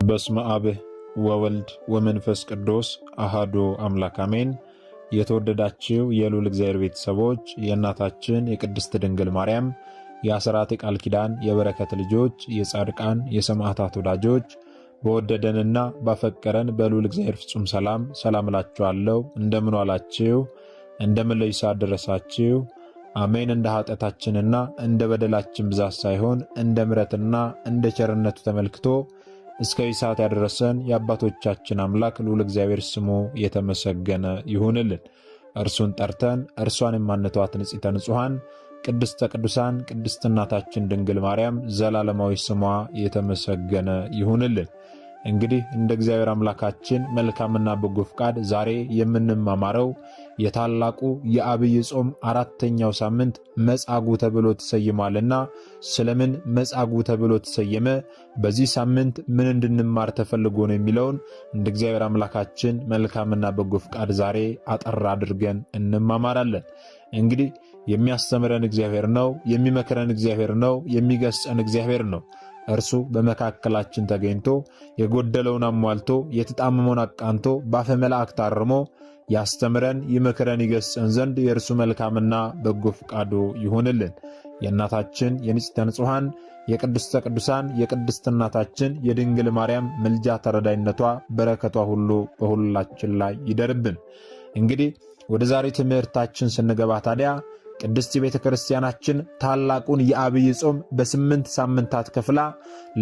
በስመ አብ ወወልድ ወመንፈስ ቅዱስ አሃዱ አምላክ አሜን። የተወደዳችሁ የልዑል እግዚአብሔር ቤተሰቦች የእናታችን የቅድስት ድንግል ማርያም የአስራት የቃል ኪዳን የበረከት ልጆች የጻድቃን የሰማዕታት ወዳጆች በወደደንና ባፈቀረን በልዑል እግዚአብሔር ፍጹም ሰላም እላችኋለሁ። እንደምን ዋላችሁ? እንደምን ለይሳ ደረሳችሁ? አሜን። እንደ ኃጢአታችንና እንደ በደላችን ብዛት ሳይሆን እንደ ምሕረትና እንደ ቸርነቱ ተመልክቶ እስከ ሰዓት ያደረሰን የአባቶቻችን አምላክ ልዑል እግዚአብሔር ስሙ የተመሰገነ ይሁንልን። እርሱን ጠርተን እርሷን የማንተዋት ንጽሕተ ንጹሐን ቅድስተ ቅዱሳን ቅድስት እናታችን ድንግል ማርያም ዘላለማዊ ስሟ የተመሰገነ ይሁንልን። እንግዲህ እንደ እግዚአብሔር አምላካችን መልካምና በጎ ፍቃድ ዛሬ የምንማማረው የታላቁ የአብይ ጾም አራተኛው ሳምንት መጻጉዕ ተብሎ ተሰይሟልና ስለምን መጻጉዕ ተብሎ ተሰየመ፣ በዚህ ሳምንት ምን እንድንማር ተፈልጎ ነው የሚለውን እንደ እግዚአብሔር አምላካችን መልካምና በጎ ፍቃድ ዛሬ አጠር አድርገን እንማማራለን። እንግዲህ የሚያስተምረን እግዚአብሔር ነው፣ የሚመክረን እግዚአብሔር ነው፣ የሚገስጸን እግዚአብሔር ነው። እርሱ በመካከላችን ተገኝቶ የጎደለውን አሟልቶ የተጣመመውን አቃንቶ በአፈ መላእክት አርሞ ያስተምረን ይመክረን ይገስጸን ዘንድ የእርሱ መልካምና በጎ ፍቃዱ ይሁንልን። የእናታችን የንጽሕተ ንጹሐን የቅድስተ ቅዱሳን የቅድስት እናታችን የድንግል ማርያም ምልጃ ተረዳይነቷ በረከቷ ሁሉ በሁላችን ላይ ይደርብን። እንግዲህ ወደ ዛሬ ትምህርታችን ስንገባ ታዲያ ቅድስት ቤተ ክርስቲያናችን ታላቁን የአብይ ጾም በ8 ሳምንታት ከፍላ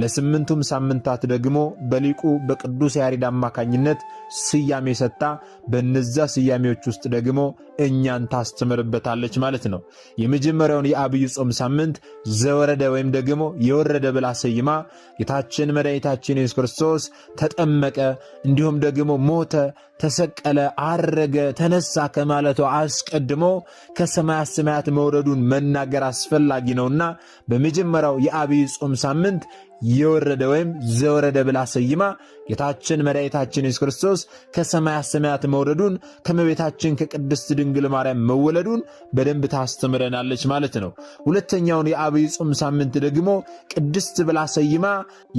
ለ8ቱም ሳምንታት ደግሞ በሊቁ በቅዱስ ያሬድ አማካኝነት ስያሜ ሰጥታ በእነዛ ስያሜዎች ውስጥ ደግሞ እኛን ታስተምርበታለች ማለት ነው። የመጀመሪያውን የአብይ ጾም ሳምንት ዘወረደ ወይም ደግሞ የወረደ ብላ ሰይማ ጌታችን መድኃኒታችን ኢየሱስ ክርስቶስ ተጠመቀ፣ እንዲሁም ደግሞ ሞተ፣ ተሰቀለ፣ አረገ፣ ተነሳ ከማለቱ አስቀድሞ ከሰማያት ሰማያት መውረዱን መናገር አስፈላጊ ነውና በመጀመሪያው የአብይ ጾም ሳምንት የወረደ ወይም ዘወረደ ብላ ሰይማ ጌታችን መድኃኒታችን ኢየሱስ ክርስቶስ ከሰማያት ሰማያት መውረዱን ከመቤታችን ከቅድስት ድንግል ማርያም መወለዱን በደንብ ታስተምረናለች ማለት ነው። ሁለተኛውን የአብይ ጾም ሳምንት ደግሞ ቅድስት ብላ ሰይማ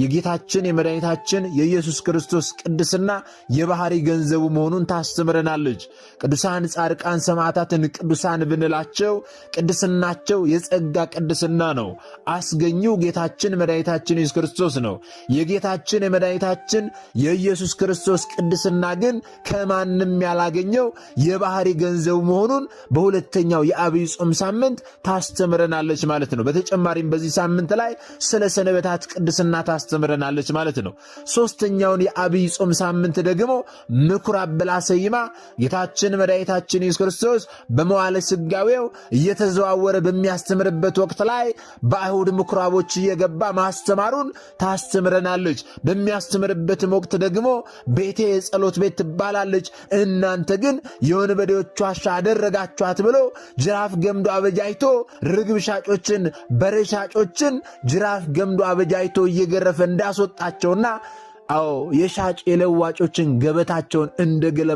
የጌታችን የመድኃኒታችን የኢየሱስ ክርስቶስ ቅድስና የባህሪ ገንዘቡ መሆኑን ታስተምረናለች። ቅዱሳን ጻድቃን ሰማዕታትን ቅዱሳን ብንላቸው ቅድስናቸው የጸጋ ቅድስና ነው። አስገኙ ጌታችን መድኃኒታችን ኢየሱስ ክርስቶስ ነው። የጌታችን የመድኃኒታችን የኢየሱስ ክርስቶስ ቅድስና ግን ከማንም ያላገኘው የባህሪ ገንዘቡ መሆኑን በሁለተኛው የአብይ ጾም ሳምንት ታስተምረናለች ማለት ነው። በተጨማሪም በዚህ ሳምንት ላይ ስለ ሰንበታት ቅድስና ታስተምረናለች ማለት ነው። ሶስተኛውን የአብይ ጾም ሳምንት ደግሞ ምኩራብ ብላ ሰይማ ጌታችን መድኃኒታችን ኢየሱስ ክርስቶስ በመዋዕለ ሥጋዌው እየተዘዋወረ በሚያስተምርበት ወቅት ላይ በአይሁድ ምኩራቦች እየገባ ማስተማሩን ታስተምረናለች። በሚያስተምርበት ወቅት ደግሞ ቤቴ የጸሎት ቤት ትባላለች፣ እናንተ ግን የወንበዴዎች ዋሻ አደረጋችኋት ብሎ ጅራፍ ገምዶ አበጃይቶ ርግብ ሻጮችን በሬ ሻጮችን ጅራፍ ገምዶ አበጃይቶ እየገረፈ እንዳስወጣቸውና አዎ የሻጭ የለዋጮችን ገበታቸውን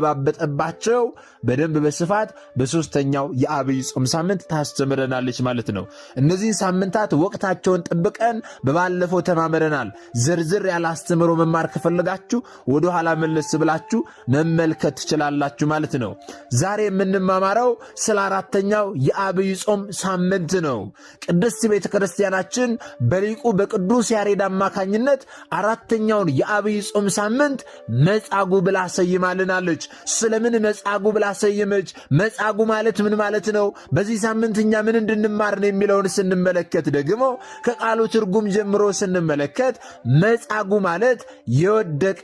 እንደገለባበጠባቸው በደንብ በስፋት በሶስተኛው የአብይ ጾም ሳምንት ታስተምረናለች ማለት ነው። እነዚህን ሳምንታት ወቅታቸውን ጠብቀን በባለፈው ተማምረናል። ዝርዝር ያለ አስተምሮ መማር ከፈለጋችሁ ወደ ኋላ መለስ ብላችሁ መመልከት ትችላላችሁ ማለት ነው። ዛሬ የምንማማረው ስለ አራተኛው የአብይ ጾም ሳምንት ነው። ቅድስት ቤተ ክርስቲያናችን በሊቁ በቅዱስ ያሬድ አማካኝነት አራተኛውን የአብይ ጾም ሳምንት መጻጉዕ ብላ ሰይማልናለች። ስለምን መጻጉዕ ብላ ሰየመች? መጻጉዕ ማለት ምን ማለት ነው? በዚህ ሳምንት እኛ ምን እንድንማር ነው የሚለውን ስንመለከት ደግሞ ከቃሉ ትርጉም ጀምሮ ስንመለከት መጻጉዕ ማለት የወደቀ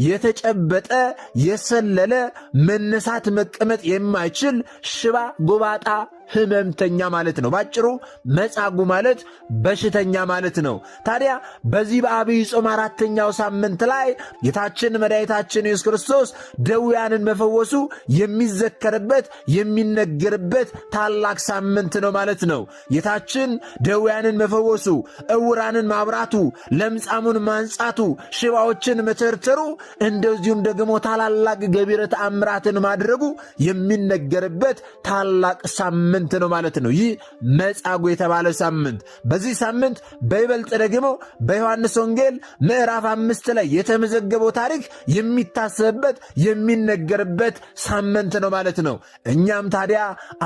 የተጨበጠ የሰለለ መነሳት መቀመጥ የማይችል ሽባ ጎባጣ ህመምተኛ ማለት ነው። ባጭሩ መጻጉዕ ማለት በሽተኛ ማለት ነው። ታዲያ በዚህ በአብይ ጾም አራተኛው ሳምንት ላይ ጌታችን መድኃኒታችን ኢየሱስ ክርስቶስ ደዌያንን መፈወሱ የሚዘከርበት የሚነገርበት ታላቅ ሳምንት ነው ማለት ነው። ጌታችን ደዌያንን መፈወሱ፣ ዕውራንን ማብራቱ፣ ለምጻሙን ማንጻቱ፣ ሽባዎችን መተርተሩ፣ እንደዚሁም ደግሞ ታላላቅ ገቢረ ተአምራትን ማድረጉ የሚነገርበት ታላቅ ሳምንት ሳምንት ነው ማለት ነው። ይህ መጻጉዕ የተባለ ሳምንት። በዚህ ሳምንት በይበልጥ ደግሞ በዮሐንስ ወንጌል ምዕራፍ 5 ላይ የተመዘገበው ታሪክ የሚታሰብበት የሚነገርበት ሳምንት ነው ማለት ነው። እኛም ታዲያ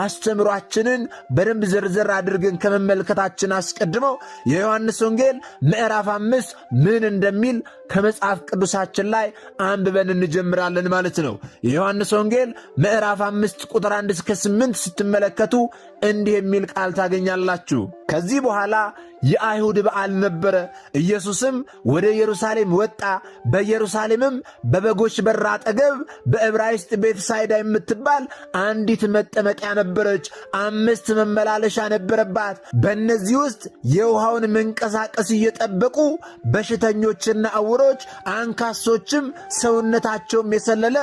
አስተምሯችንን በደንብ ዝርዝር አድርገን ከመመልከታችን አስቀድመው የዮሐንስ ወንጌል ምዕራፍ 5 ምን እንደሚል ከመጽሐፍ ቅዱሳችን ላይ አንብበን እንጀምራለን ማለት ነው። የዮሐንስ ወንጌል ምዕራፍ 5 ቁጥር 1 እስከ 8 ስትመለከቱ እንዲህ የሚል ቃል ታገኛላችሁ። ከዚህ በኋላ የአይሁድ በዓል ነበረ። ኢየሱስም ወደ ኢየሩሳሌም ወጣ። በኢየሩሳሌምም በበጎች በር አጠገብ በዕብራይስጥ ቤተሳይዳ የምትባል አንዲት መጠመቂያ ነበረች። 5 መመላለሻ ነበረባት። በእነዚህ ውስጥ የውሃውን መንቀሳቀስ እየጠበቁ በሽተኞችና ዕውሮች፣ አንካሶችም ሰውነታቸውም የሰለለ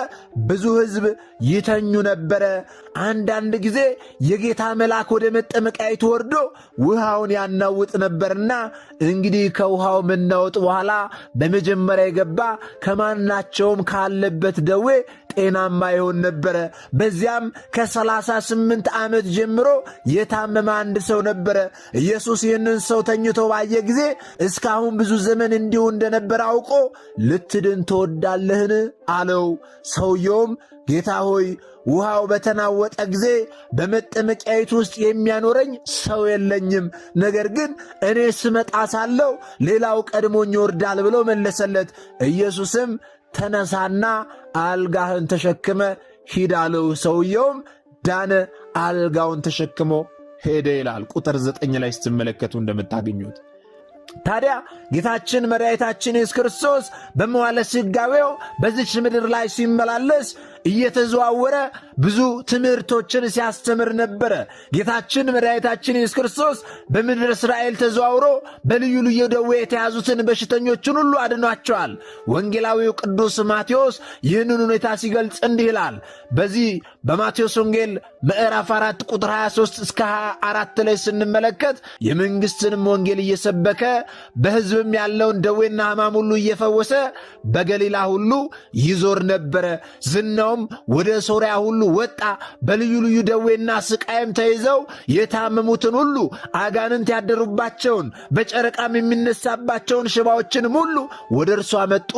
ብዙ ሕዝብ ይተኙ ነበረ። አንዳንድ ጊዜ የጌታ መልአክ ወደ መጠመቂያይቱ ወርዶ ውሃውን ያናውጥ ነበርና እንግዲህ ከውሃው መናወጥ በኋላ በመጀመሪያ የገባ ከማናቸውም ካለበት ደዌ ጤናማ ይሆን ነበረ። በዚያም ከ38 ዓመት ጀምሮ የታመመ አንድ ሰው ነበረ። ኢየሱስ ይህንን ሰው ተኝቶ ባየ ጊዜ እስካሁን ብዙ ዘመን እንዲሁ እንደነበረ አውቆ ልትድን ትወዳለህን? አለው። ሰውየውም ጌታ ሆይ ውሃው በተናወጠ ጊዜ በመጠመቂያይቱ ውስጥ የሚያኖረኝ ሰው የለኝም፣ ነገር ግን እኔ ስመጣ ሳለሁ ሌላው ቀድሞኝ ይወርዳል ብሎ መለሰለት። ኢየሱስም ተነሳና አልጋህን ተሸክመ ሂድ አለው። ሰውየውም ዳነ፣ አልጋውን ተሸክሞ ሄደ ይላል። ቁጥር 9 ላይ ስትመለከቱ እንደምታገኙት ታዲያ ጌታችን መድኃኒታችን ኢየሱስ ክርስቶስ በመዋዕለ ሥጋዌው በዚች ምድር ላይ ሲመላለስ እየተዘዋወረ ብዙ ትምህርቶችን ሲያስተምር ነበረ። ጌታችን መድኃኒታችን ኢየሱስ ክርስቶስ በምድር እስራኤል ተዘዋውሮ በልዩ ልዩ ደዌ የተያዙትን በሽተኞችን ሁሉ አድኗቸዋል። ወንጌላዊው ቅዱስ ማቴዎስ ይህንን ሁኔታ ሲገልጽ እንዲህ ይላል። በዚህ በማቴዎስ ወንጌል ምዕራፍ 4 ቁጥር 23 እስከ 24 ላይ ስንመለከት የመንግሥትንም ወንጌል እየሰበከ በሕዝብም ያለውን ደዌና ሕማም ሁሉ እየፈወሰ በገሊላ ሁሉ ይዞር ነበረ። ዝናውም ወደ ሶርያ ሁሉ ወጣ። በልዩ ልዩ ደዌና ስቃይም ተይዘው የታመሙትን ሁሉ፣ አጋንንት ያደሩባቸውን፣ በጨረቃም የሚነሳባቸውን ሽባዎችንም ሁሉ ወደ እርሱ አመጡ፣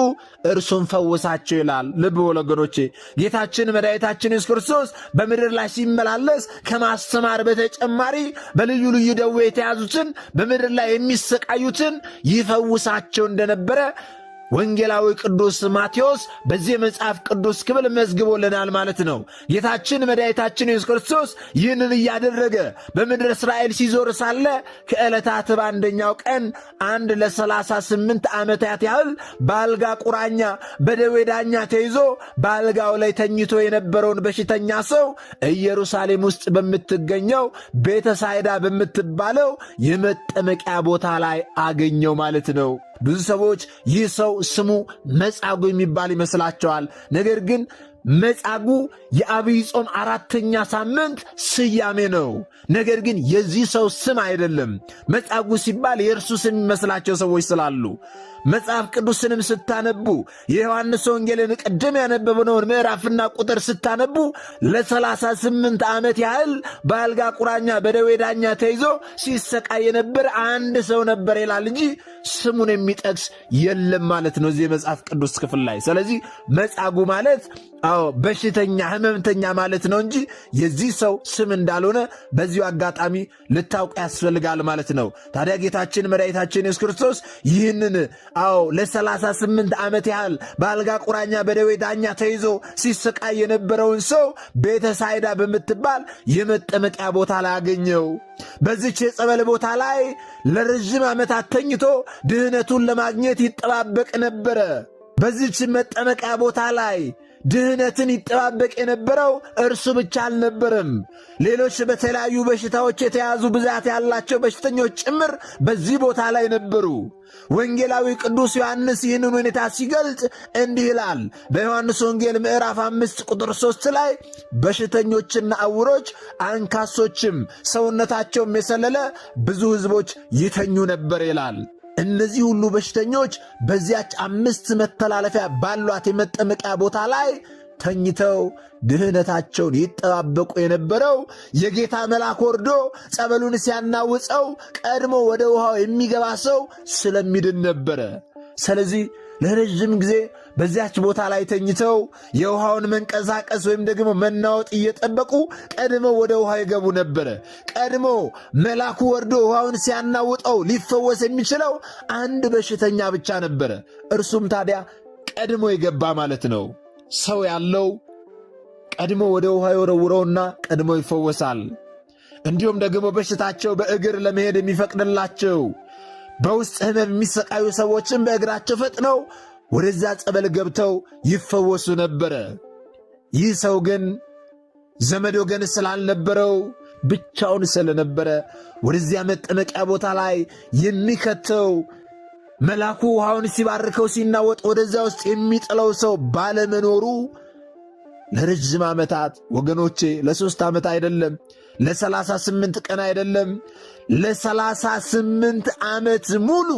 እርሱም ፈወሳቸው ይላል። ልብ ወገኖቼ፣ ጌታችን መድኃኒታችን ኢየሱስ ክርስቶስ በምድር ላይ ሲመላለስ ከማስተማር በተጨማሪ በልዩ ልዩ ደዌ የተያዙትን በምድር ላይ የሚሰቃዩትን ይፈውሳቸው እንደነበረ ወንጌላዊ ቅዱስ ማቴዎስ በዚህ መጽሐፍ ቅዱስ ክፍል መዝግቦልናል ማለት ነው። ጌታችን መድኃኒታችን ኢየሱስ ክርስቶስ ይህንን እያደረገ በምድር እስራኤል ሲዞር ሳለ ከዕለታት በአንደኛው ቀን አንድ ለ38 ዓመታት ያህል በአልጋ ቁራኛ በደዌ ዳኛ ተይዞ በአልጋው ላይ ተኝቶ የነበረውን በሽተኛ ሰው ኢየሩሳሌም ውስጥ በምትገኘው ቤተሳይዳ በምትባለው የመጠመቂያ ቦታ ላይ አገኘው ማለት ነው። ብዙ ሰዎች ይህ ሰው ስሙ መጻጉዕ የሚባል ይመስላቸዋል። ነገር ግን መጻጉዕ የዐቢይ ጾም 4ኛ ሳምንት ስያሜ ነው። ነገር ግን የዚህ ሰው ስም አይደለም። መጻጉዕ ሲባል የእርሱ ስም የሚመስላቸው ሰዎች ስላሉ መጽሐፍ ቅዱስንም ስታነቡ የዮሐንስ ወንጌልን ቅድም ያነበብነውን ምዕራፍና ቁጥር ስታነቡ ለ38 ዓመት ያህል በአልጋ ቁራኛ በደዌ ዳኛ ተይዞ ሲሰቃይ የነበረ አንድ ሰው ነበር ይላል እንጂ ስሙን የሚጠቅስ የለም ማለት ነው እዚህ የመጽሐፍ ቅዱስ ክፍል ላይ። ስለዚህ መጻጉዕ ማለት በሽተኛ ሕመምተኛ ማለት ነው እንጂ የዚህ ሰው ስም እንዳልሆነ በዚሁ አጋጣሚ ልታውቁ ያስፈልጋል ማለት ነው። ታዲያ ጌታችን መድኃኒታችን ኢየሱስ ክርስቶስ ይህንን ለ38 ዓመት ያህል በአልጋ ቁራኛ በደዌ ዳኛ ተይዞ ሲሰቃይ የነበረውን ሰው ቤተሳይዳ በምትባል የመጠመቂያ ቦታ ላይ አገኘው። በዚች የጸበል ቦታ ላይ ለረዥም ዓመታት ተኝቶ ድህነቱን ለማግኘት ይጠባበቅ ነበረ። በዚች መጠመቂያ ቦታ ላይ ድህነትን ይጠባበቅ የነበረው እርሱ ብቻ አልነበረም። ሌሎች በተለያዩ በሽታዎች የተያዙ ብዛት ያላቸው በሽተኞች ጭምር በዚህ ቦታ ላይ ነበሩ። ወንጌላዊ ቅዱስ ዮሐንስ ይህንን ሁኔታ ሲገልጽ እንዲህ ይላል። በዮሐንስ ወንጌል ምዕራፍ 5 ቁጥር 3 ላይ በሽተኞችና ዕውሮች፣ አንካሶችም ሰውነታቸውም የሰለለ ብዙ ሕዝቦች ይተኙ ነበር ይላል። እነዚህ ሁሉ በሽተኞች በዚያች 5 መተላለፊያ ባሏት የመጠመቂያ ቦታ ላይ ተኝተው ድህነታቸውን ይጠባበቁ የነበረው የጌታ መልአክ ወርዶ ጸበሉን ሲያናውፀው ቀድሞ ወደ ውሃው የሚገባ ሰው ስለሚድን ነበረ። ስለዚህ ለረጅም ጊዜ በዚያች ቦታ ላይ ተኝተው የውሃውን መንቀሳቀስ ወይም ደግሞ መናወጥ እየጠበቁ ቀድሞ ወደ ውሃ ይገቡ ነበረ። ቀድሞ መልአኩ ወርዶ ውሃውን ሲያናውጠው ሊፈወስ የሚችለው አንድ በሽተኛ ብቻ ነበረ። እርሱም ታዲያ ቀድሞ የገባ ማለት ነው። ሰው ያለው ቀድሞ ወደ ውሃ ይወረውረውና ቀድሞ ይፈወሳል። እንዲሁም ደግሞ በሽታቸው በእግር ለመሄድ የሚፈቅድላቸው በውስጥ ሕመም የሚሰቃዩ ሰዎችን በእግራቸው ፈጥነው ወደዛ ጸበል ገብተው ይፈወሱ ነበረ። ይህ ሰው ግን ዘመድ ወገን ስላልነበረው ብቻውን ስለነበረ ወደዚያ መጠመቂያ ቦታ ላይ የሚከተው መልአኩ ውሃውን ሲባርከው ሲናወጥ ወደዛ ውስጥ የሚጥለው ሰው ባለመኖሩ ለረጅም ዓመታት ወገኖቼ፣ ለ3 ዓመት አይደለም፣ ለ38 ቀን አይደለም፣ ለ38 ዓመት ሙሉ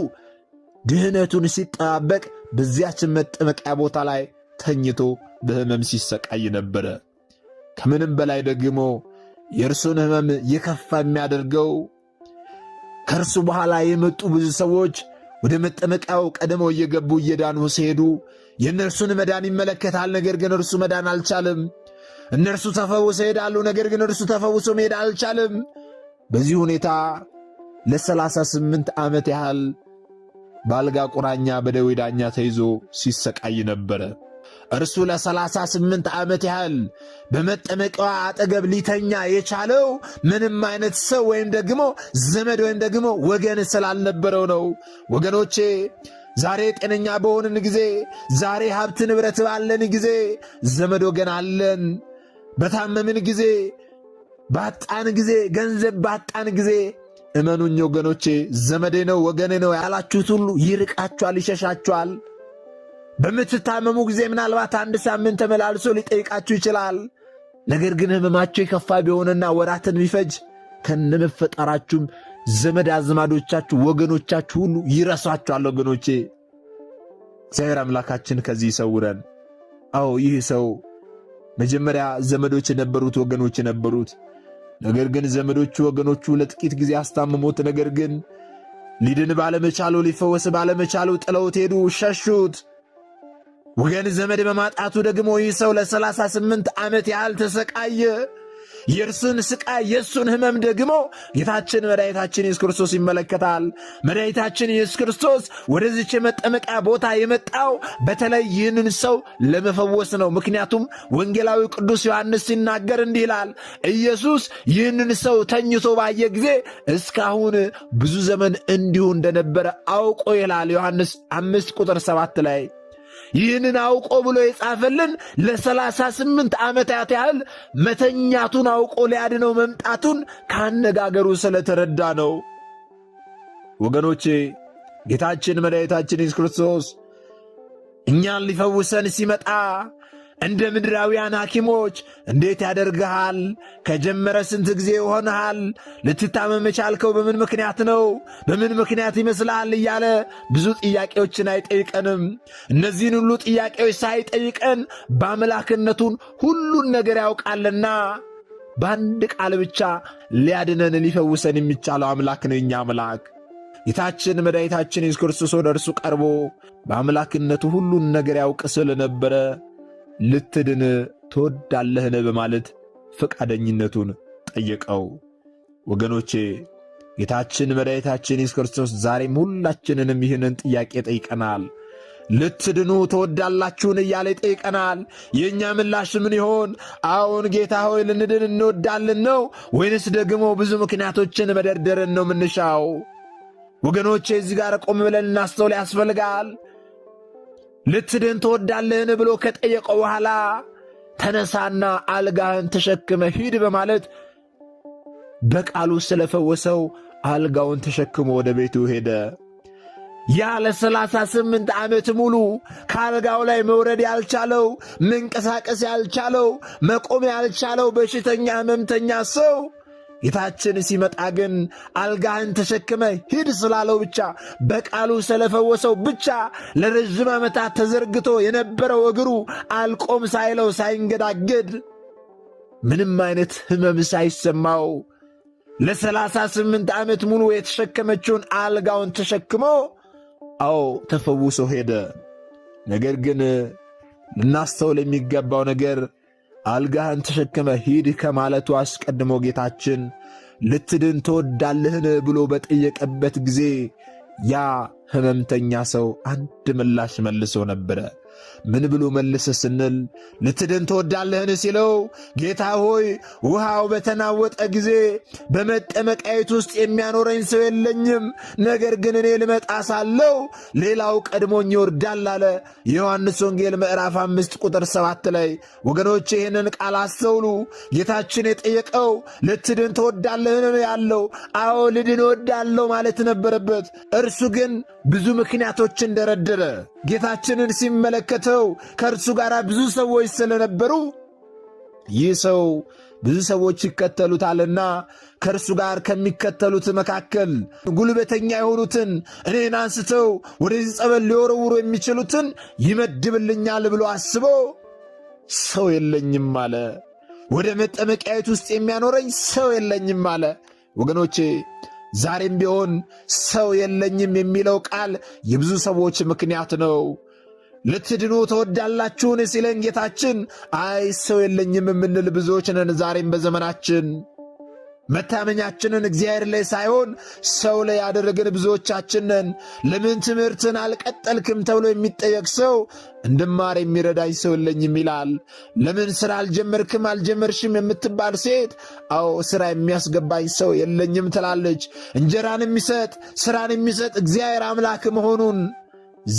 ድህነቱን ሲጠባበቅ በዚያችን መጠመቂያ ቦታ ላይ ተኝቶ በሕመም ሲሰቃይ ነበረ። ከምንም በላይ ደግሞ የእርሱን ሕመም የከፋ የሚያደርገው ከእርሱ በኋላ የመጡ ብዙ ሰዎች ወደ መጠመቂያው ቀድመው እየገቡ እየዳኑ ሲሄዱ የእነርሱን መዳን ይመለከታል። ነገር ግን እርሱ መዳን አልቻለም። እነርሱ ተፈውሰው ይሄዳሉ፣ ነገር ግን እርሱ ተፈውሶ መሄድ አልቻለም። በዚህ ሁኔታ ለ38 ዓመት ያህል በአልጋ ቁራኛ በደዌ ዳኛ ተይዞ ሲሰቃይ ነበረ። እርሱ ለ38 ዓመት ያህል በመጠመቂያዋ አጠገብ ሊተኛ የቻለው ምንም አይነት ሰው ወይም ደግሞ ዘመድ ወይም ደግሞ ወገን ስላልነበረው ነው። ወገኖቼ፣ ዛሬ ጤነኛ በሆንን ጊዜ፣ ዛሬ ሀብት ንብረት ባለን ጊዜ ዘመድ ወገን አለን። በታመምን ጊዜ፣ ባጣን ጊዜ፣ ገንዘብ ባጣን ጊዜ እመኑኝ ወገኖቼ፣ ዘመዴ ነው ወገኔ ነው ያላችሁት ሁሉ ይርቃችኋል፣ ይሸሻችኋል። በምትታመሙ ጊዜ ምናልባት 1 ሳምንት ተመላልሶ ሊጠይቃችሁ ይችላል። ነገር ግን ሕመማችሁ የከፋ ቢሆንና ወራትን ቢፈጅ ከነመፈጠራችሁም ዘመድ አዝማዶቻችሁ ወገኖቻችሁ ሁሉ ይረሷችኋል። ወገኖቼ፣ እግዚአብሔር አምላካችን ከዚህ ይሰውረን። አዎ ይህ ሰው መጀመሪያ ዘመዶች የነበሩት ወገኖች የነበሩት፣ ነገር ግን ዘመዶቹ ወገኖቹ ለጥቂት ጊዜ አስታምሞት፣ ነገር ግን ሊድን ባለመቻሉ ሊፈወስ ባለመቻሉ ጥለውት ሄዱ፣ ሸሹት። ወገን ዘመድ በማጣቱ ደግሞ ይህ ሰው ለ38 ዓመት ያህል ተሰቃየ። የእርሱን ስቃይ የእሱን ሕመም ደግሞ ጌታችን መድኃኒታችን ኢየሱስ ክርስቶስ ይመለከታል። መድኃኒታችን ኢየሱስ ክርስቶስ ወደዚች የመጠመቂያ ቦታ የመጣው በተለይ ይህንን ሰው ለመፈወስ ነው። ምክንያቱም ወንጌላዊ ቅዱስ ዮሐንስ ሲናገር እንዲህ ይላል፣ ኢየሱስ ይህንን ሰው ተኝቶ ባየ ጊዜ እስካሁን ብዙ ዘመን እንዲሁ እንደነበረ አውቆ ይላል ዮሐንስ 5:7 ላይ። ይህንን አውቆ ብሎ የጻፈልን ለ38 ዓመታት ያህል መተኛቱን አውቆ ሊያድነው መምጣቱን ካነጋገሩ ስለተረዳ ነው። ወገኖቼ፣ ጌታችን መድኃኒታችን ኢየሱስ ክርስቶስ እኛን ሊፈውሰን ሲመጣ እንደ ምድራውያን ሐኪሞች እንዴት ያደርግሃል? ከጀመረ ስንት ጊዜ ይሆንሃል? ልትታመም የቻልከው በምን ምክንያት ነው? በምን ምክንያት ይመስልሃል? እያለ ብዙ ጥያቄዎችን አይጠይቀንም። እነዚህን ሁሉ ጥያቄዎች ሳይጠይቀን በአምላክነቱን ሁሉን ነገር ያውቃልና በአንድ ቃል ብቻ ሊያድነን ሊፈውሰን የሚቻለው አምላክ ነው። የኛ አምላክ ጌታችን መድኃኒታችን ኢየሱስ ክርስቶስ ወደ እርሱ ቀርቦ በአምላክነቱ ሁሉን ነገር ያውቅ ስለነበረ ልትድን ትወዳለህን በማለት ፈቃደኝነቱን ጠየቀው። ወገኖቼ፣ ጌታችን መድኃኒታችን ኢየሱስ ክርስቶስ ዛሬም ሁላችንንም ይህንን ጥያቄ ጠይቀናል። ልትድኑ ትወዳላችሁን እያለ ይጠይቀናል። የእኛ ምላሽ ምን ይሆን? አዎን ጌታ ሆይ ልንድን እንወዳለን ነው ወይንስ ደግሞ ብዙ ምክንያቶችን መደርደርን ነው ምንሻው? ወገኖቼ፣ እዚህ ጋር ቆም ብለን እናስተውል ያስፈልጋል። ልትድን ትወዳለህን ብሎ ከጠየቀው በኋላ ተነሳና አልጋህን ተሸክመ ሂድ በማለት በቃሉ ስለፈወሰው አልጋውን ተሸክሞ ወደ ቤቱ ሄደ። ያ ለ38 ዓመት ሙሉ ከአልጋው ላይ መውረድ ያልቻለው፣ መንቀሳቀስ ያልቻለው፣ መቆም ያልቻለው በሽተኛ ሕመምተኛ ሰው ጌታችን ሲመጣ ግን አልጋህን ተሸክመ ሂድ ስላለው ብቻ፣ በቃሉ ስለፈወሰው ብቻ ለረዥም ዓመታት ተዘርግቶ የነበረው እግሩ አልቆም ሳይለው ሳይንገዳገድ ምንም አይነት ሕመም ሳይሰማው ለ38 ዓመት ሙሉ የተሸከመችውን አልጋውን ተሸክሞ ተፈውሶ ሄደ። ነገር ግን ልናስተውል የሚገባው ነገር አልጋህን ተሸክመ ሂድ ከማለቱ አስቀድሞ ጌታችን ልትድን ትወዳለህን ብሎ በጠየቀበት ጊዜ ያ ሕመምተኛ ሰው አንድ ምላሽ መልሶ ነበረ። ምን ብሎ መለሰ ስንል ልትድን ትወዳለህን ሲለው ጌታ ሆይ ውሃው በተናወጠ ጊዜ በመጠመቂያይቱ ውስጥ የሚያኖረኝ ሰው የለኝም፣ ነገር ግን እኔ ልመጣ ሳለው ሌላው ቀድሞኝ ይወርዳል አለ። የዮሐንስ ወንጌል ምዕራፍ 5 ቁጥር 7 ላይ ወገኖች ይህንን ቃል አስተውሉ። ጌታችን የጠየቀው ልትድን ትወዳለህን ያለው አዎ ልድን እወዳለሁ ማለት ነበረበት። እርሱ ግን ብዙ ምክንያቶችን ደረደረ። ጌታችንን ሲመለከተው ከእርሱ ጋር ብዙ ሰዎች ስለነበሩ ይህ ሰው ብዙ ሰዎች ይከተሉታልና ከእርሱ ጋር ከሚከተሉት መካከል ጉልበተኛ የሆኑትን እኔን አንስተው ወደዚህ ጸበል ሊወረውሩ የሚችሉትን ይመድብልኛል ብሎ አስቦ ሰው የለኝም አለ። ወደ መጠመቂያየት ውስጥ የሚያኖረኝ ሰው የለኝም አለ። ወገኖቼ ዛሬም ቢሆን ሰው የለኝም የሚለው ቃል የብዙ ሰዎች ምክንያት ነው። ልትድኑ ትወዳላችሁን ሲለን ጌታችን አይ ሰው የለኝም የምንል ብዙዎች ነን። ዛሬም በዘመናችን መታመኛችንን እግዚአብሔር ላይ ሳይሆን ሰው ላይ ያደረግን ብዙዎቻችን ነን። ለምን ትምህርትን አልቀጠልክም ተብሎ የሚጠየቅ ሰው እንድማር የሚረዳኝ ሰው የለኝም ይላል። ለምን ሥራ አልጀመርሽም የምትባል ሴት ሥራ የሚያስገባኝ ሰው የለኝም ትላለች። እንጀራን የሚሰጥ ሥራን የሚሰጥ እግዚአብሔር አምላክ መሆኑን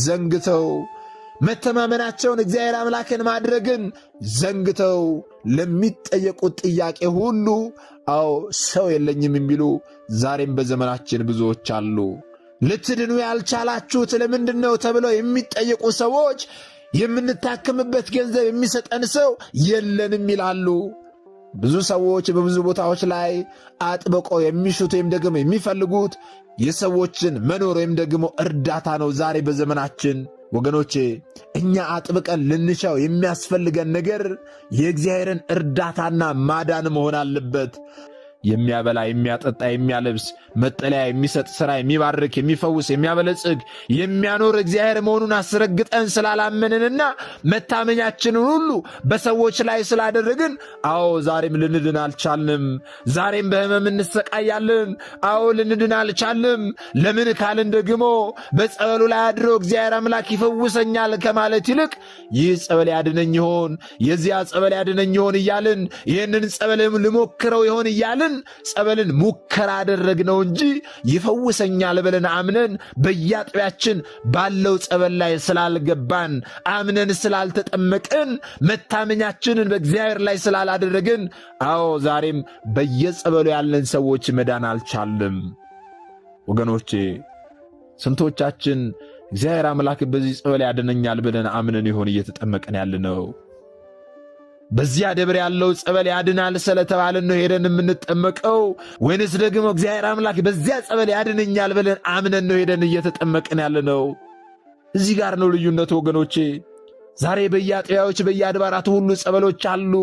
ዘንግተው መተማመናቸውን እግዚአብሔር አምላክን ማድረግን ዘንግተው ለሚጠየቁት ጥያቄ ሁሉ ሰው የለኝም የሚሉ ዛሬም በዘመናችን ብዙዎች አሉ። ልትድኑ ያልቻላችሁት ለምንድን ነው ተብለው የሚጠየቁ ሰዎች የምንታከምበት ገንዘብ የሚሰጠን ሰው የለንም ይላሉ። ብዙ ሰዎች በብዙ ቦታዎች ላይ አጥብቀው የሚሹት ወይም ደግሞ የሚፈልጉት የሰዎችን መኖር ወይም ደግሞ እርዳታ ነው። ዛሬ በዘመናችን ወገኖቼ እኛ አጥብቀን ልንሻው የሚያስፈልገን ነገር የእግዚአብሔርን እርዳታና ማዳን መሆን አለበት። የሚያበላ የሚያጠጣ የሚያለብስ መጠለያ የሚሰጥ ሥራ የሚባርክ የሚፈውስ የሚያበለጽግ የሚያኖር እግዚአብሔር መሆኑን አስረግጠን ስላላመንንና መታመኛችንን ሁሉ በሰዎች ላይ ስላደረግን ዛሬም ልንድን አልቻልንም። ዛሬም በሕመም እንሰቃያለን። ልንድን አልቻልንም። ለምን ካልን ደግሞ በጸበሉ ላይ አድሮ እግዚአብሔር አምላክ ይፈውሰኛል ከማለት ይልቅ ይህ ጸበል ያድነኝ ይሆን የዚያ ጸበል ያድነኝ ይሆን እያልን ይህንን ጸበልም ልሞክረው ይሆን እያልን ጸበልን ሙከራ አደረግነው እንጂ ይፈውሰኛል ብለን አምነን በየአጥቢያችን ባለው ጸበል ላይ ስላልገባን አምነን ስላልተጠመቅን መታመኛችንን በእግዚአብሔር ላይ ስላላደረግን ዛሬም በየጸበሉ ያለን ሰዎች መዳን አልቻልም። ወገኖቼ ስንቶቻችን እግዚአብሔር አምላክ በዚህ ጸበል ያድነኛል ብለን አምነን ይሆን እየተጠመቀን ያለነው? በዚያ ደብር ያለው ጸበል ያድናል ስለተባለን ነው ሄደን የምንጠመቀው? ወይንስ ደግሞ እግዚአብሔር አምላክ በዚያ ጸበል ያድነኛል ብለን አምነን ነው ሄደን እየተጠመቅን ያለነው? እዚህ ጋር ነው ልዩነቱ ወገኖቼ። ዛሬ በየአጥቢያዎች በየአድባራቱ ሁሉ ጸበሎች አሉ።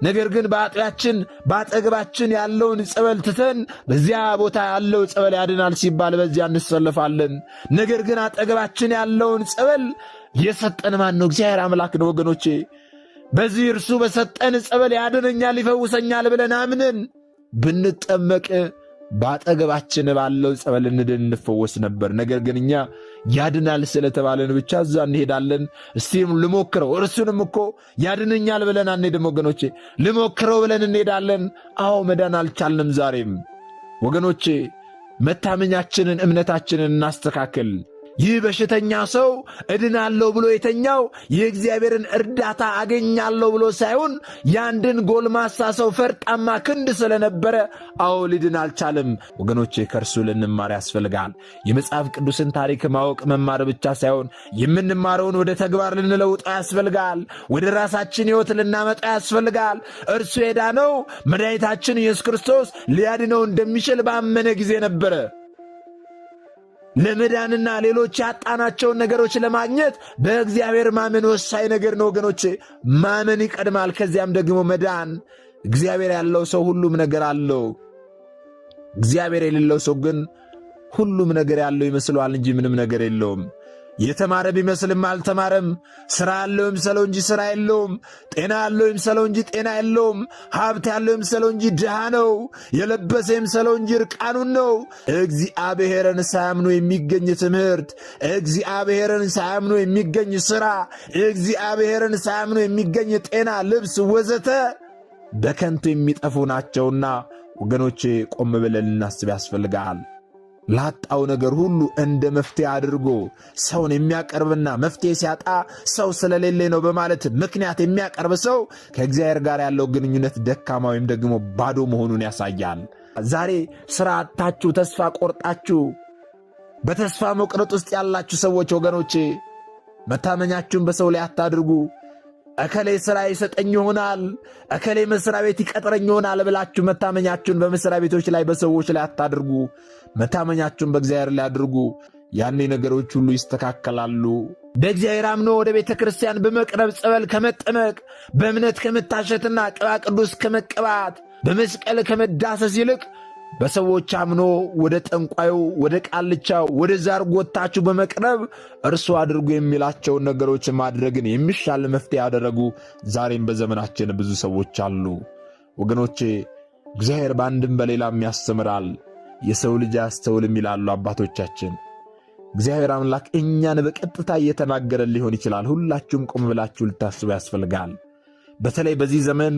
ነገር ግን በአጥቢያችን በአጠገባችን ያለውን ጸበል ትተን በዚያ ቦታ ያለው ጸበል ያድናል ሲባል በዚያ እንሰለፋለን። ነገር ግን አጠገባችን ያለውን ጸበል የሰጠን ማን ነው? እግዚአብሔር አምላክ ነው ወገኖቼ። በዚህ እርሱ በሰጠን ጸበል ያድነኛል ይፈውሰኛል ብለን አምነን ብንጠመቅ በአጠገባችን ባለው ጸበል እንድን እንፈወስ ነበር። ነገር ግን እኛ ያድናል ስለተባለን ብቻ እዛ እንሄዳለን። እስቲም ልሞክረው፣ እርሱንም እኮ ያድነኛል ብለን አንሄድም ወገኖቼ። ልሞክረው ብለን እንሄዳለን። መዳን አልቻልንም። ዛሬም ወገኖቼ መታመኛችንን እምነታችንን እናስተካክል። ይህ በሽተኛ ሰው እድናለሁ ብሎ የተኛው የእግዚአብሔርን እርዳታ አገኛለሁ ብሎ ሳይሆን ያንድን ጎልማሳ ሰው ፈርጣማ ክንድ ስለነበረ ሊድን አልቻለም። ወገኖቼ ከእርሱ ልንማር ያስፈልጋል። የመጽሐፍ ቅዱስን ታሪክ ማወቅ መማር ብቻ ሳይሆን የምንማረውን ወደ ተግባር ልንለውጠው ያስፈልጋል። ወደ ራሳችን ሕይወት ልናመጣ ያስፈልጋል። እርሱ የዳነው መድኃኒታችን ኢየሱስ ክርስቶስ ሊያድነው እንደሚችል ባመነ ጊዜ ነበረ። ለመዳንና ሌሎች ያጣናቸውን ነገሮች ለማግኘት በእግዚአብሔር ማመን ወሳኝ ነገር ነው ወገኖቼ። ማመን ይቀድማል፣ ከዚያም ደግሞ መዳን። እግዚአብሔር ያለው ሰው ሁሉም ነገር አለው። እግዚአብሔር የሌለው ሰው ግን ሁሉም ነገር ያለው ይመስለዋል እንጂ ምንም ነገር የለውም። የተማረ ቢመስልም አልተማረም። ሥራ ያለው ይምሰለው እንጂ ሥራ የለውም። ጤና ያለው ይምሰለው እንጂ ጤና የለውም። ሀብት ያለው ይምሰለው እንጂ ድሃ ነው። የለበሰ ይምሰለው እንጂ ርቃኑን ነው። እግዚአብሔርን ሳያምኑ የሚገኝ ትምህርት፣ እግዚአብሔርን ሳያምኑ የሚገኝ ሥራ፣ እግዚአብሔርን ሳያምኑ የሚገኝ ጤና፣ ልብስ ወዘተ በከንቱ የሚጠፉ ናቸውና ወገኖቼ ቆም ብለን ልናስብ ያስፈልጋል። ላጣው ነገር ሁሉ እንደ መፍትሄ አድርጎ ሰውን የሚያቀርብና መፍትሄ ሲያጣ ሰው ስለሌለ ነው በማለት ምክንያት የሚያቀርብ ሰው ከእግዚአብሔር ጋር ያለው ግንኙነት ደካማ ወይም ደግሞ ባዶ መሆኑን ያሳያል። ዛሬ ሥራ አጥታችሁ ተስፋ ቆርጣችሁ በተስፋ መቁረጥ ውስጥ ያላችሁ ሰዎች ወገኖቼ መታመኛችሁን በሰው ላይ አታድርጉ። እከሌ ሥራ ይሰጠኝ ይሆናል፣ እከሌ መስሪያ ቤት ይቀጥረኝ ይሆናል ብላችሁ መታመኛችሁን በመስሪያ ቤቶች ላይ በሰዎች ላይ አታድርጉ። መታመኛችሁን በእግዚአብሔር ላይ አድርጉ። ያኔ ነገሮች ሁሉ ይስተካከላሉ። በእግዚአብሔር አምኖ ወደ ቤተ ክርስቲያን በመቅረብ ጸበል ከመጠመቅ፣ በእምነት ከመታሸትና ቅባ ቅዱስ ከመቀባት፣ በመስቀል ከመዳሰስ ይልቅ በሰዎች አምኖ ወደ ጠንቋዩ፣ ወደ ቃልቻው፣ ወደ ዛር ጎታችሁ በመቅረብ እርሱ አድርጉ የሚላቸውን ነገሮች ማድረግን የሚሻል መፍትሄ ያደረጉ ዛሬም በዘመናችን ብዙ ሰዎች አሉ። ወገኖቼ እግዚአብሔር በአንድም በሌላም ያስተምራል፣ የሰው ልጅ አያስተውልም ይላሉ አባቶቻችን። እግዚአብሔር አምላክ እኛን በቀጥታ እየተናገረን ሊሆን ይችላል። ሁላችሁም ቆም ብላችሁ ልታስቡ ያስፈልጋል። በተለይ በዚህ ዘመን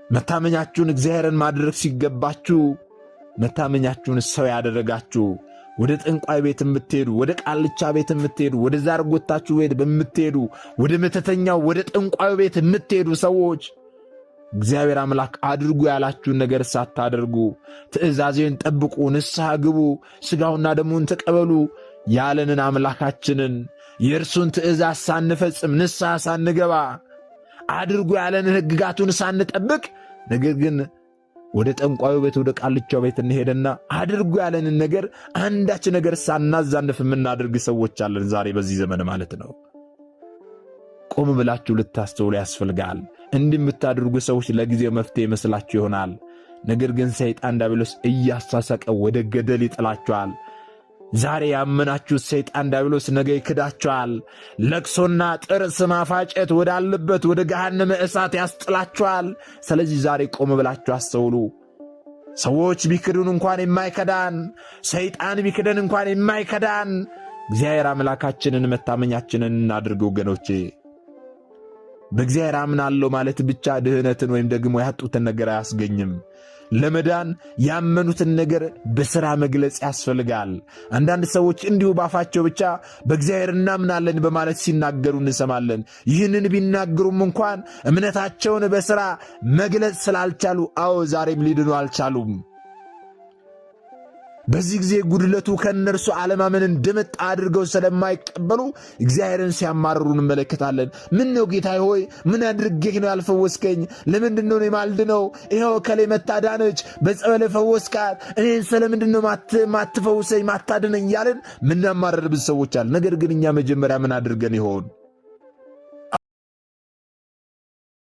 መታመኛችሁን እግዚአብሔርን ማድረግ ሲገባችሁ መታመኛችሁን ሰው ያደረጋችሁ፣ ወደ ጠንቋይ ቤት የምትሄዱ፣ ወደ ቃልቻ ቤት የምትሄዱ፣ ወደ ዛር ጎታችሁ ቤት በምትሄዱ፣ ወደ መተተኛው ወደ ጠንቋዩ ቤት የምትሄዱ ሰዎች እግዚአብሔር አምላክ አድርጉ ያላችሁን ነገር ሳታደርጉ ትእዛዜን ጠብቁ፣ ንስሐ ግቡ፣ ሥጋውና ደሙን ተቀበሉ ያለንን አምላካችንን የእርሱን ትእዛዝ ሳንፈጽም ንስሐ ሳንገባ አድርጉ ያለንን ሕግጋቱን ሳንጠብቅ ነገር ግን ወደ ጠንቋዩ ቤት ወደ ቃልቻው ቤት እንሄድና አድርጉ ያለንን ነገር አንዳች ነገር ሳናዛንፍ የምናደርግ ሰዎች አለን ዛሬ በዚህ ዘመን ማለት ነው። ቆም ብላችሁ ልታስተውሉ ያስፈልጋል። እንዲህ የምታደርጉ ሰዎች ለጊዜው መፍትሄ ይመስላችሁ ይሆናል። ነገር ግን ሰይጣን ዲያብሎስ እያሳሰቀ ወደ ገደል ይጥላችኋል። ዛሬ ያመናችሁት ሰይጣን ዲያብሎስ ነገ ይክዳችኋል። ለቅሶና ጥርስ ማፋጨት ወዳለበት ወደ ገሃነመ እሳት ያስጥላችኋል። ስለዚህ ዛሬ ቆም ብላችሁ አስተውሉ። ሰዎች ቢክዱን እንኳን የማይከዳን፣ ሰይጣን ቢክደን እንኳን የማይከዳን እግዚአብሔር አምላካችንን መታመኛችንን እናድርግ ወገኖቼ። በእግዚአብሔር አምናለሁ ማለት ብቻ ድህነትን ወይም ደግሞ ያጡትን ነገር አያስገኝም። ለመዳን ያመኑትን ነገር በሥራ መግለጽ ያስፈልጋል። አንዳንድ ሰዎች እንዲሁ ባፋቸው ብቻ በእግዚአብሔር እናምናለን በማለት ሲናገሩ እንሰማለን። ይህንን ቢናገሩም እንኳን እምነታቸውን በሥራ መግለጽ ስላልቻሉ ዛሬም ሊድኑ አልቻሉም። በዚህ ጊዜ ጉድለቱ ከእነርሱ አለማመን እንደመጣ አድርገው ስለማይቀበሉ እግዚአብሔርን ሲያማርሩ እንመለከታለን። ምን ነው ጌታዬ ሆይ ምን አድርጌህ ነው ያልፈወስከኝ? ለምንድን ነው የማልድነው? ይኸው ከሌ መታዳነች በጸበል ፈወስካት፣ እኔን ስለምንድን ነው ማትፈውሰኝ ማታድነኝ እያልን ምናማረር ብዙ ሰዎች አለ። ነገር ግን እኛ መጀመሪያ ምን አድርገን ይሆን?